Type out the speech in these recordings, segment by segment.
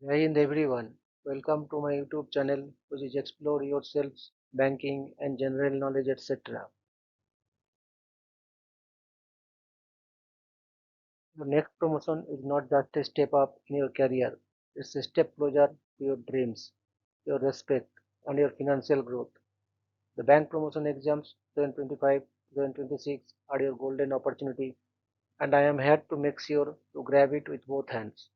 Hi Hind everyone. Welcome to my YouTube channel which is Explore Yourself, Banking and General Knowledge etc. Your next promotion is not just a step up in your career, it's a step closer to your dreams, your respect and your financial growth. The bank promotion exams 2025-2026 are your golden opportunity and I am here to make sure to grab it with both hands.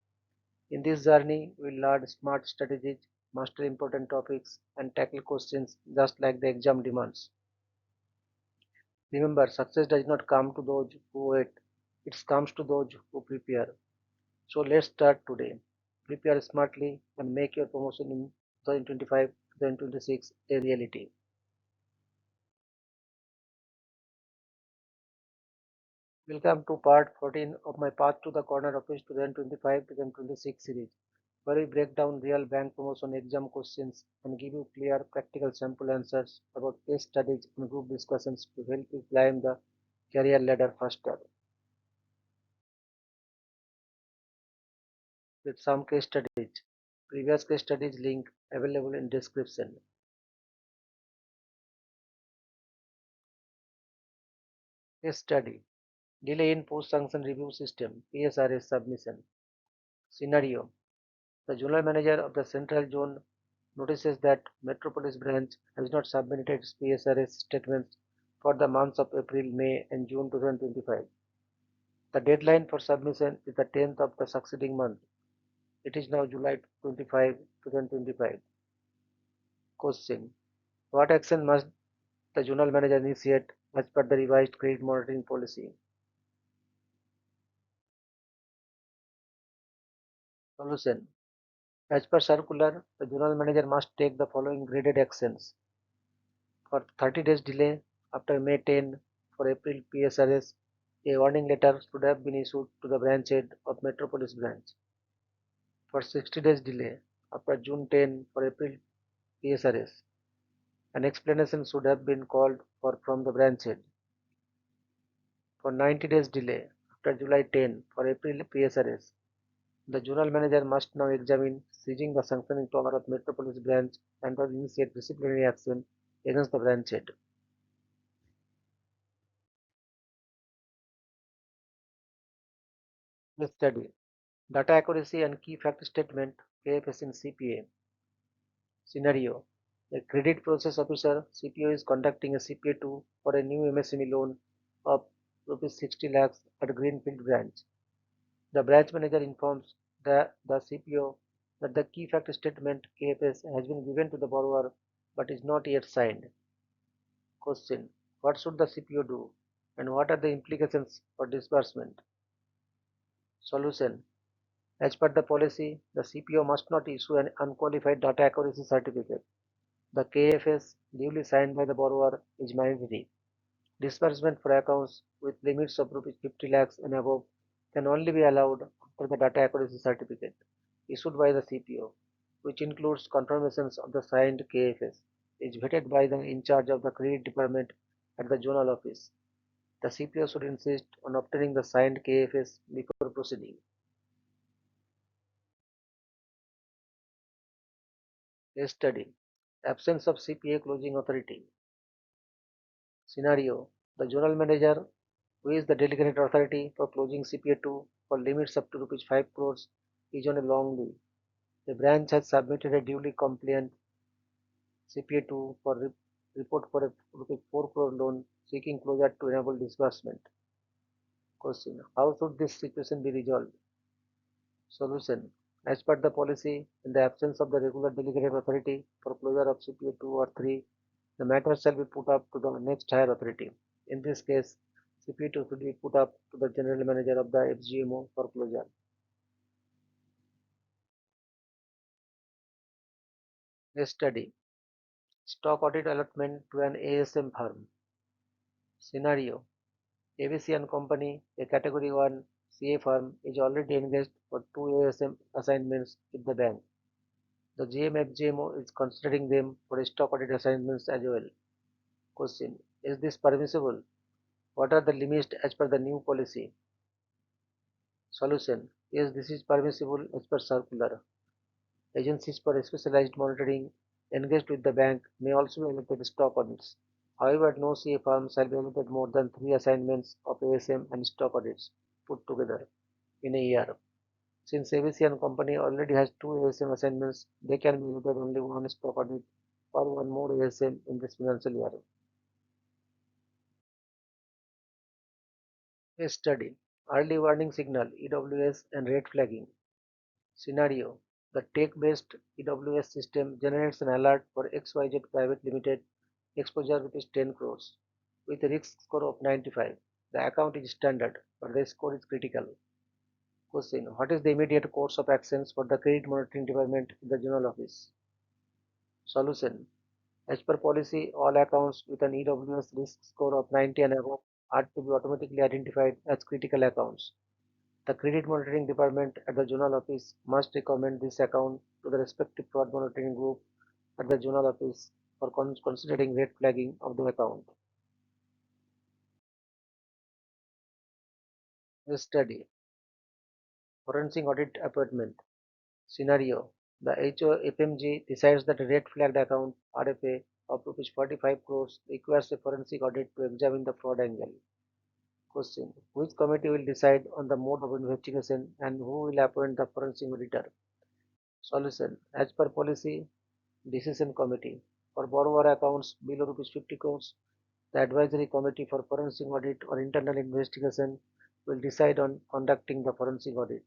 In this journey, we'll learn smart strategies, master important topics, and tackle questions just like the exam demands. Remember, success does not come to those who wait, it comes to those who prepare. So let's start today. Prepare smartly and make your promotion in 2025-2026 a reality. Welcome to part 14 of my Path to the Corner Office 2025-2026 series, where we break down real bank promotion exam questions and give you clear, practical sample answers about case studies and group discussions to help you climb the career ladder faster. With some case studies. Previous case studies link available in description. Case study. Delay in post-sanction review system PSRS submission. Scenario. The General Manager of the Central Zone notices that Metropolis branch has not submitted its PSRS statements for the months of April, May and June 2025. The deadline for submission is the 10th of the succeeding month. It is now July 25, 2025. Question. What action must the Zonal Manager initiate as per the revised credit monitoring policy? Solution. As per circular, the Zonal Manager must take the following graded actions. For 30 days delay after May 10 for April PSRS, a warning letter should have been issued to the branch head of Metropolis branch. For 60 days delay after June 10 for April PSRS, an explanation should have been called for from the branch head. For 90 days delay after July 10 for April PSRS, the Zonal Manager must now examine seizing the sanctioning power of Metropolis branch and will initiate disciplinary action against the branch head. Let's study data accuracy and key fact statement KFS in CPA. Scenario. A credit process officer CPO is conducting a CPA2 for a new MSME loan of rupees 60 lakhs at Greenfield branch. The branch manager informs the CPO that the key fact statement KFS has been given to the borrower but is not yet signed. Question. What should the CPO do and what are the implications for disbursement? Solution. As per the policy, the CPO must not issue an unqualified data accuracy certificate. The KFS duly signed by the borrower is mandatory. Disbursement for accounts with limits of rupees 50 lakhs and above can only be allowed after the data accuracy certificate issued by the CPO, which includes confirmations of the signed KFS, is vetted by the in charge of the credit department at the zonal office. The CPO should insist on obtaining the signed KFS before proceeding. Case study. Absence of CPA closing authority. Scenario. The zonal manager, who is the delegated authority for closing CPA2 for limits up to rupees 5 crores, is on a long leave. The branch has submitted a duly compliant CPA2 for report for a rupees 4 crore loan seeking closure to enable disbursement. Question. How should this situation be resolved? Solution. As per the policy, in the absence of the regular delegated authority for closure of CPA2 or 3, the matter shall be put up to the next higher authority. In this case, CP2 should be put up to the general manager of the FGMO for closure. Case study. Stock audit allotment to an ASM firm. Scenario. ABC and Company, a Category 1 CA firm, is already engaged for 2 ASM assignments with the bank. The GMFGMO is considering them for stock audit assignments as well. Question. Is this permissible? What are the limits as per the new policy? Solution. Yes, this is permissible as per circular. Agencies for specialized monitoring engaged with the bank may also be allotted stock audits. However, no CA firm shall be allotted more than 3 assignments of ASM and stock audits put together in a year. Since ABC and Company already has 2 ASM assignments, they can be allotted only one stock audit or one more ASM in this financial year. A study, early warning signal, EWS and red flagging. Scenario, the tech-based EWS system generates an alert for XYZ Private Limited exposure rupees 10 crores with a risk score of 95. The account is standard, but the score is critical. Question, what is the immediate course of actions for the credit monitoring department in the general office? Solution, as per policy, all accounts with an EWS risk score of 90 and above are to be automatically identified as critical accounts. The credit monitoring department at the zonal office must recommend this account to the respective fraud monitoring group at the zonal office for considering red flagging of the account. A study, forensic audit appointment. Scenario, the HOFMG decides that a red flagged account RFA of rupees 45 crores requires a forensic audit to examine the fraud angle. Question, which committee will decide on the mode of investigation and who will appoint the forensic auditor? Solution, as per policy, Decision Committee. For borrower accounts below rupees 50 crores, the Advisory Committee for Forensic Audit or Internal Investigation will decide on conducting the forensic audit.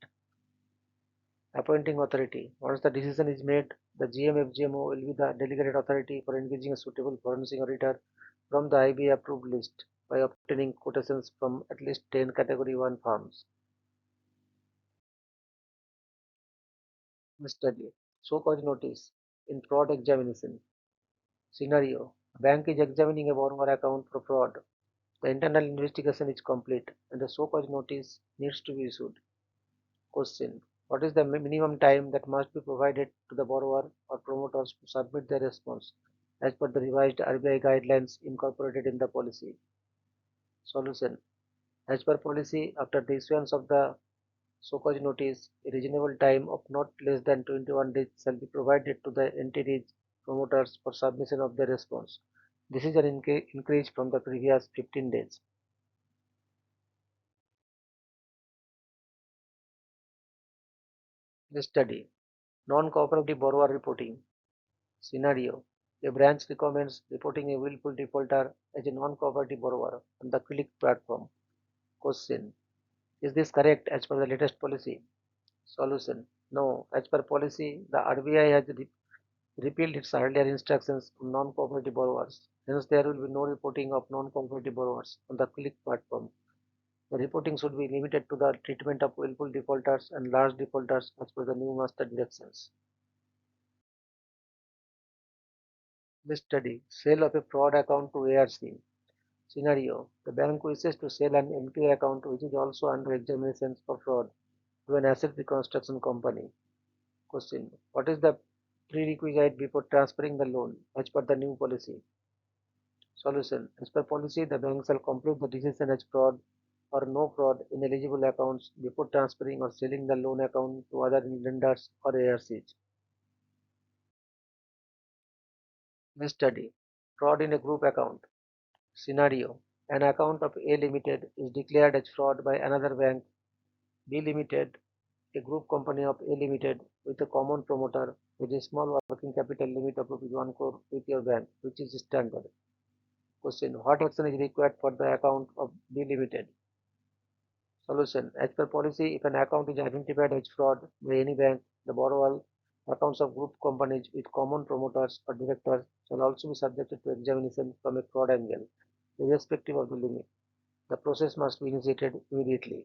Appointing Authority. Once the decision is made, the GMFGMO will be the delegated authority for engaging a suitable forensic auditor from the IBA approved list by obtaining quotations from at least 10 Category 1 firms. Study. So cause notice in fraud examination. Scenario, bank is examining a borrower account for fraud. The internal investigation is complete and the so cause notice needs to be issued. Question, what is the minimum time that must be provided to the borrower or promoters to submit their response as per the revised RBI guidelines incorporated in the policy? Solution, as per policy, after the issuance of the so cause notice, a reasonable time of not less than 21 days shall be provided to the entities promoters for submission of their response. This is an increase from the previous 15 days. The study, non-cooperative borrower reporting. Scenario, a branch recommends reporting a willful defaulter as a non-cooperative borrower on the Click platform. Question, is this correct as per the latest policy? Solution, no. As per policy, the RBI has repealed its earlier instructions on non-cooperative borrowers. Hence, there will be no reporting of non-cooperative borrowers on the Click platform. The reporting should be limited to the treatment of willful defaulters and large defaulters as per the new master directions. This study, sale of a fraud account to ARC. Scenario, the bank wishes to sell an NPA account which is also under examination for fraud to an asset reconstruction company. Question, what is the prerequisite before transferring the loan as per the new policy? Solution, as per policy, the bank shall complete the decision as fraud or no fraud in eligible accounts before transferring or selling the loan account to other lenders or ARCs. Case study, fraud in a group account. Scenario, an account of A Limited is declared as fraud by another bank, B Limited, a group company of A Limited with a common promoter with a small working capital limit of rupees 1 crore with your bank, which is standard. Question, what action is required for the account of B Limited? Solution, as per policy, if an account is identified as fraud by any bank, the borrower accounts of group companies with common promoters or directors shall also be subjected to examination from a fraud angle, irrespective of the limit. The process must be initiated immediately.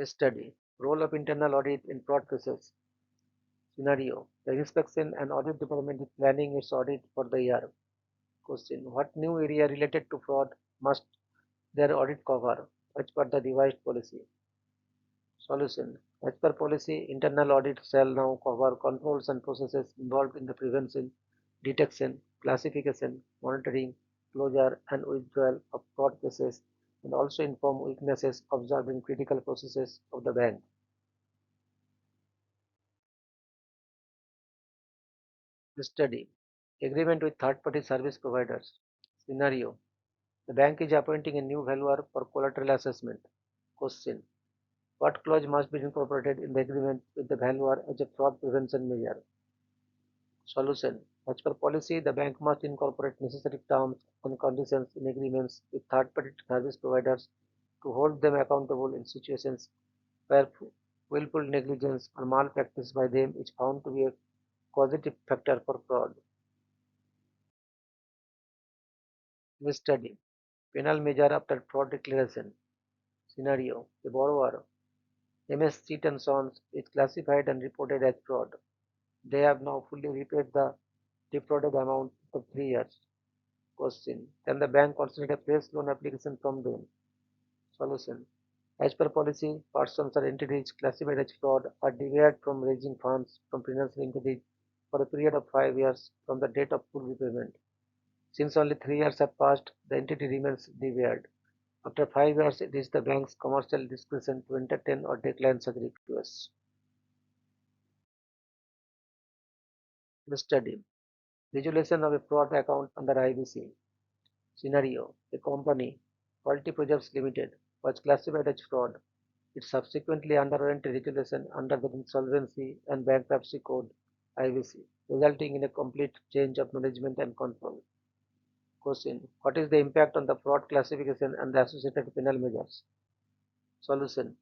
A study, role of internal audit in fraud cases. Scenario, the inspection and audit department is planning its audit for the year. Question, what new area related to fraud must their audit cover as per the revised policy? Solution, as per policy, internal audit shall now cover controls and processes involved in the prevention, detection, classification, monitoring, closure, and withdrawal of fraud cases and also inform weaknesses observed in critical processes of the bank. Study. Agreement with third-party service providers. Scenario. The bank is appointing a new valuer for collateral assessment. Question. What clause must be incorporated in the agreement with the valuer as a fraud prevention measure? Solution. As per policy, the bank must incorporate necessary terms and conditions in agreements with third-party service providers to hold them accountable in situations where willful negligence or malpractice by them is found to be a causative factor for fraud. Study. Penal measure after fraud declaration. Scenario. The borrower, MS Cheat and Sons, is classified and reported as fraud. They have now fully repaid the defrauded amount for 3 years. Question. Can the bank consider a fresh loan application from them? Solution. As per policy, persons or entities classified as fraud are debarred from raising funds from financial entities for a period of 5 years from the date of full repayment. Since only 3 years have passed, the entity remains debarred. After 5 years, it is the bank's commercial discretion to entertain or decline such requests. Study. Resolution of a fraud account under IBC. Scenario. A company, Quality Projects Limited, was classified as fraud. It subsequently underwent a resolution under the Insolvency and Bankruptcy Code (IBC), resulting in a complete change of management and control. Question. What is the impact on the fraud classification and the associated penal measures? Solution.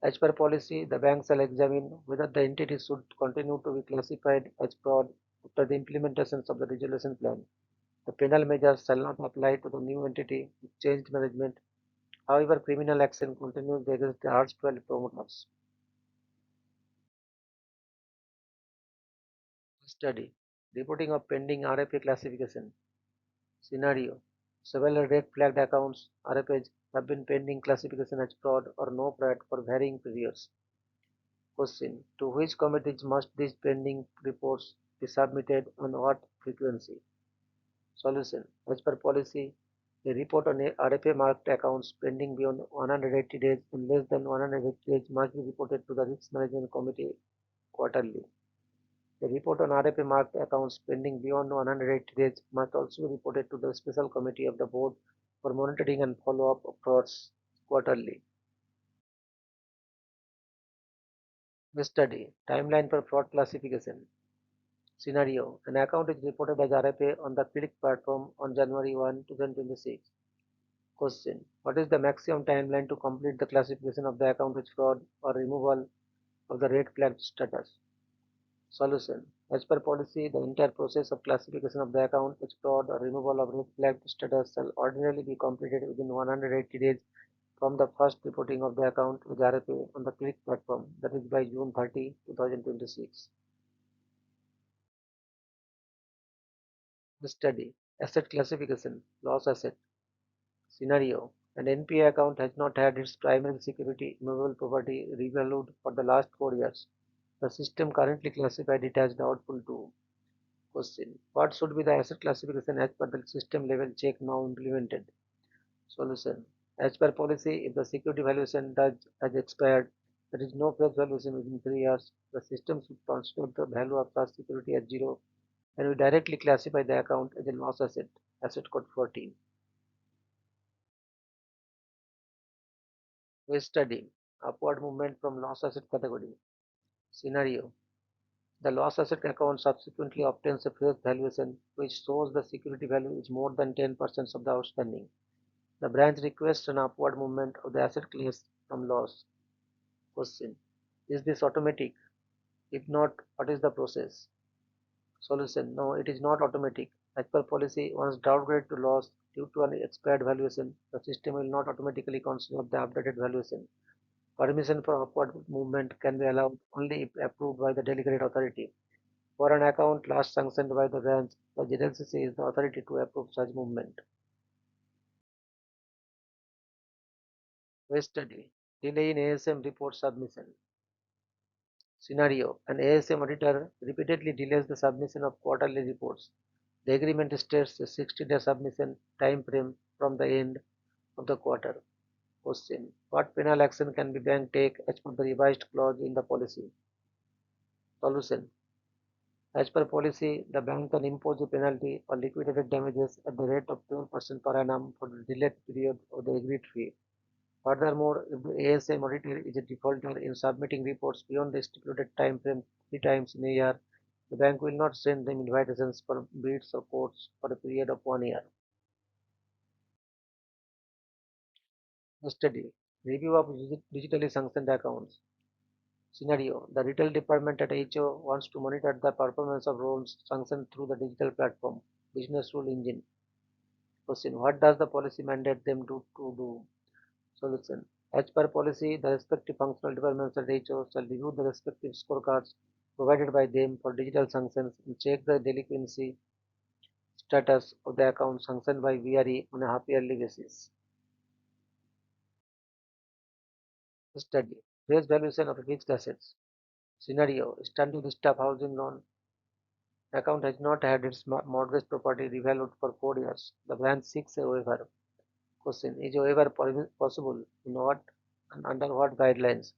As per policy, the bank shall examine whether the entity should continue to be classified as fraud after the implementation of the resolution plan. The penal measures shall not apply to the new entity with changed management. However, criminal action continues against the erstwhile promoters. Study. Reporting of pending RFA classification. Scenario. Several red flagged accounts RFAs have been pending classification as fraud or no fraud for varying periods. Question. To which committees must these pending reports be submitted and what frequency? Solution. As per policy, a report on RFA marked accounts pending beyond 180 days and less than 180 days must be reported to the Risk Management Committee quarterly. A report on RFA marked accounts pending beyond 180 days must also be reported to the Special Committee of the Board for monitoring and follow-up of frauds quarterly. Study. Timeline for fraud classification. Scenario. An account is reported as RFA on the Click platform on January 1, 2026. Question. What is the maximum timeline to complete the classification of the account as fraud or removal of the red flag status? Solution. As per policy, the entire process of classification of the account as fraud or removal of red flag status shall ordinarily be completed within 180 days from the first reporting of the account with RFA on the Click platform, that is by June 30, 2026. Study. Asset classification. Loss asset. Scenario. An NPA account has not had its primary security immovable property revalued for the last 4 years. The system currently classified it as doubtful too. Question. What should be the asset classification as per the system level check now implemented? Solution. As per policy, if the security valuation does has expired, there is no fresh valuation within 3 years, the system should consider the value of such security as zero and will directly classify the account as a loss asset, asset code 14. We study upward movement from loss asset category. Scenario. The loss asset account subsequently obtains a fresh valuation which shows the security value is more than 10% of the outstanding. The branch requests an upward movement of the asset class from loss. Question. Is this automatic? If not, what is the process? Solution. No, it is not automatic. As per policy, once downgraded to loss due to an expired valuation, the system will not automatically consider the updated valuation. Permission for upward movement can be allowed only if approved by the delegated authority. For an account last sanctioned by the branch, the GLCC is the authority to approve such movement. Case study. Delay in ASM report submission. Scenario. An ASM auditor repeatedly delays the submission of quarterly reports. The agreement states a 60-day submission time frame from the end of the quarter. Question. What penal action can the bank take as per the revised clause in the policy? Solution. As per policy, the bank can impose a penalty or liquidated damages at the rate of 12% per annum for the delayed period of the agreed fee. Furthermore, if the ASM auditor is a defaulter in submitting reports beyond the stipulated time frame 3 times in a year, the bank will not send them invitations for bids or quotes for a period of 1 year. Study. Review of digitally sanctioned accounts. Scenario. The retail department at HO wants to monitor the performance of loans sanctioned through the digital platform, business rule engine. Question. What does the policy mandate them to do? Solution. As per policy, the respective functional departments at HO shall review the respective scorecards provided by them for digital sanctions and check the delinquency status of the account sanctioned by VRE on a half-yearly basis. Study. Face valuation of fixed assets. Scenario. Standard staff housing loan account has not had its mortgage property revalued for 4 years. The branch seeks a waiver. Question. Is a waiver possible? In what and under what guidelines?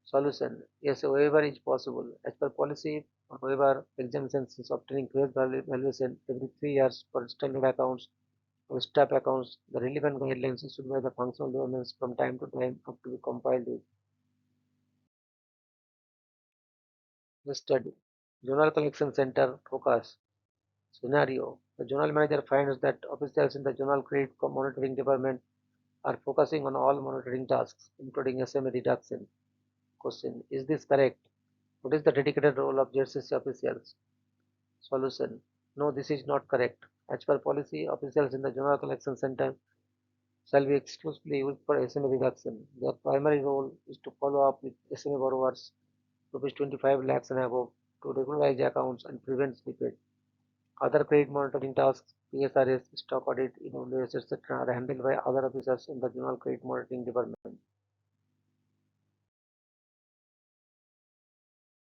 Solution. Yes, a waiver is possible. As per policy, a waiver exemptions is obtaining face valuation every 3 years for standard accounts or staff accounts. The relevant guidelines issued by the functional governments from time to time have to be compiled with the study. Zonal Collection Center focus. Scenario. The zonal manager finds that officials in the zonal credit monitoring department are focusing on all monitoring tasks, including SMA reduction. Question. Is this correct? What is the dedicated role of JCC officials? Solution. No, this is not correct. As per policy, officials in the General Collection Center shall be exclusively used for SMA reduction. Their primary role is to follow up with SMA borrowers rupees 25 lakhs and above to regularize accounts and prevent slippage. Other credit monitoring tasks, PSRS, stock audit, evaluations, etc., are handled by other officers in the General Credit Monitoring Department.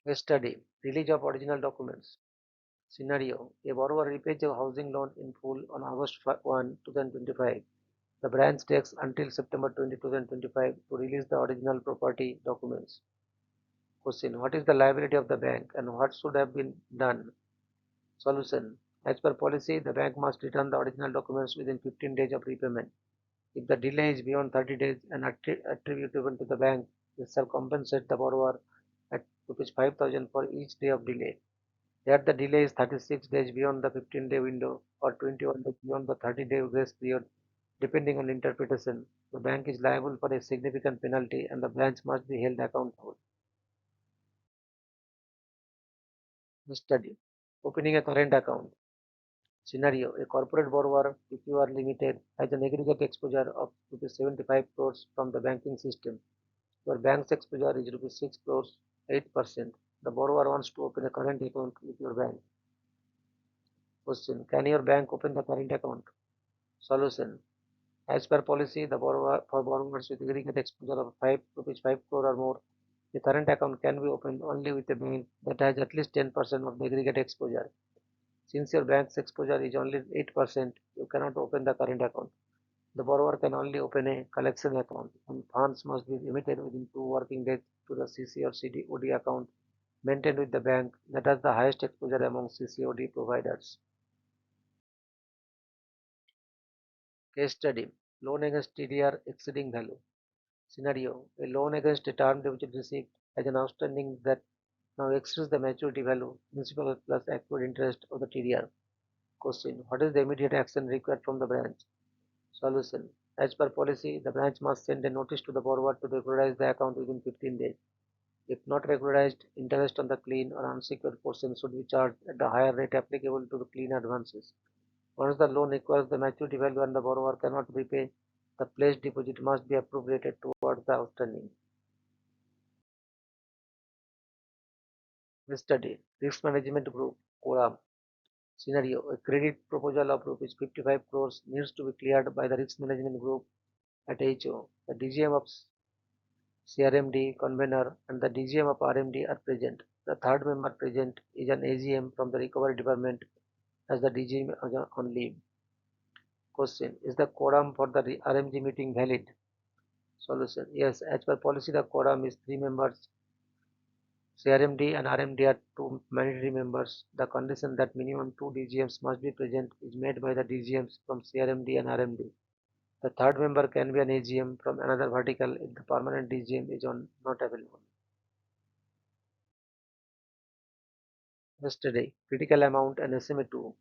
Case study. Release of original documents. Scenario. A borrower repays a housing loan in full on August 1, 2025. The branch takes until September 20, 2025 to release the original property documents. Question. What is the liability of the bank and what should have been done? Solution. As per policy, the bank must return the original documents within 15 days of repayment. If the delay is beyond 30 days and attributable to the bank, it shall compensate the borrower at rupees 5,000 for each day of delay. Here the delay is 36 days beyond the 15-day window or 21 days beyond the 30-day grace period, depending on interpretation. The bank is liable for a significant penalty and the branch must be held accountable. Study. Opening a current account. Scenario. A corporate borrower, PQR Limited, has an aggregate exposure of rupees 75 crores from the banking system. Your bank's exposure is rupees 6 crores, 8%. The borrower wants to open a current account with your bank. Question. Can your bank open the current account? Solution. As per policy, for borrowers with aggregate exposure of 5 crore or more, the current account can be opened only with a bank that has at least 10% of the aggregate exposure. Since your bank's exposure is only 8%, you cannot open the current account. The borrower can only open a collection account, and funds must be remitted within 2 working days to the CC or CDOD account maintained with the bank that has the highest exposure among CCOD providers. Case study. Loan against TDR exceeding value. Scenario. A loan against a term deposit receipt has an outstanding that now exceeds the maturity value, principal plus accrued interest of the TDR. Question. What is the immediate action required from the branch? Solution. As per policy, the branch must send a notice to the borrower to regularize the account within 15 days. If not regularized, interest on the clean or unsecured portion should be charged at the higher rate applicable to the clean advances. Once the loan requires the maturity value and the borrower cannot repay, the pledged deposit must be appropriated towards the outstanding. Study. Risk Management Group (QRAM). Scenario. A credit proposal of rupees 55 crores needs to be cleared by the Risk Management Group at HO. The DGM of CRMD, convener, and the DGM of RMD are present. The third member present is an AGM from the Recovery Department as the DGM on leave. Question. Is the quorum for the RMG meeting valid? Solution. Yes, as per policy, the quorum is 3 members CRMD and RMD are two mandatory members. The condition that minimum two DGMs must be present is made by the DGMs from CRMD and RMD. The third member can be an AGM from another vertical if the permanent DGM is not available. Yesterday, critical amount and SMA2.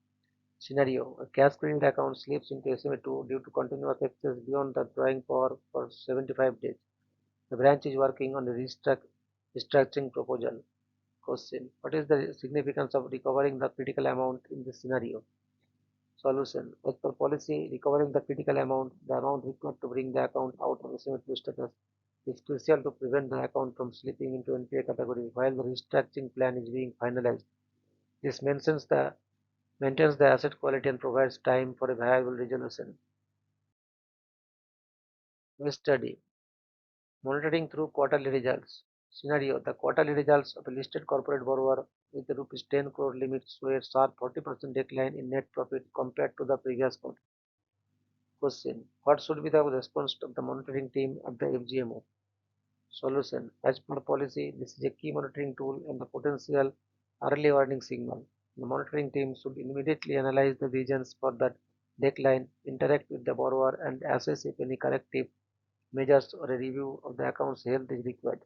Scenario: a cash credit account slips into SMA2 due to continuous excess beyond the drawing power for 75 days. The branch is working on a restructuring proposal. Question: what is the significance of recovering the critical amount in this scenario? Solution: as per policy, recovering the critical amount, the amount required to bring the account out of SMA2 status, is crucial to prevent the account from slipping into NPA category while the restructuring plan is being finalized. This maintains the asset quality and provides time for a viable resolution. Case study: monitoring through quarterly results. Scenario: the quarterly results of a listed corporate borrower with a rupees 10 crore limit show a sharp 40% decline in net profit compared to the previous quarter. Question: what should be the response of the monitoring team at the FGMO? Solution: as per policy, this is a key monitoring tool and a potential early warning signal. The monitoring team should immediately analyze the reasons for that decline, interact with the borrower, and assess if any corrective measures or a review of the account's health is required.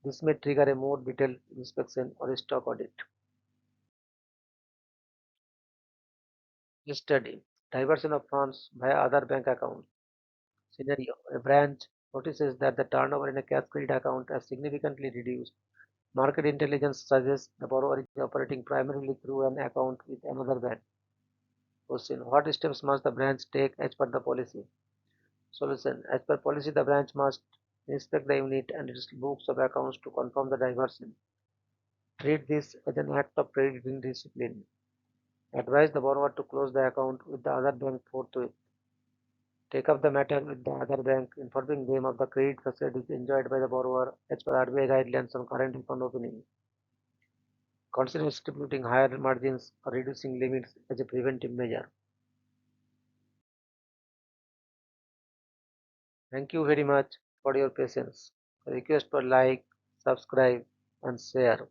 This may trigger a more detailed inspection or a stock audit. Study: diversion of funds via other bank accounts. Scenario: a branch notices that the turnover in a cash credit account has significantly reduced. Market intelligence suggests the borrower is operating primarily through an account with another bank. Question: what steps must the branch take as per the policy? Solution: as per policy, the branch must inspect the unit and its books of accounts to confirm the diversion. Treat this as an act of credit discipline. Advise the borrower to close the account with the other bank forthwith. Take up the matter with the other bank, informing them of the credit facilities enjoyed by the borrower as per RBI guidelines on current account opening. Consider distributing higher margins or reducing limits as a preventive measure. Thank you very much for your patience. Request for like, subscribe, and share.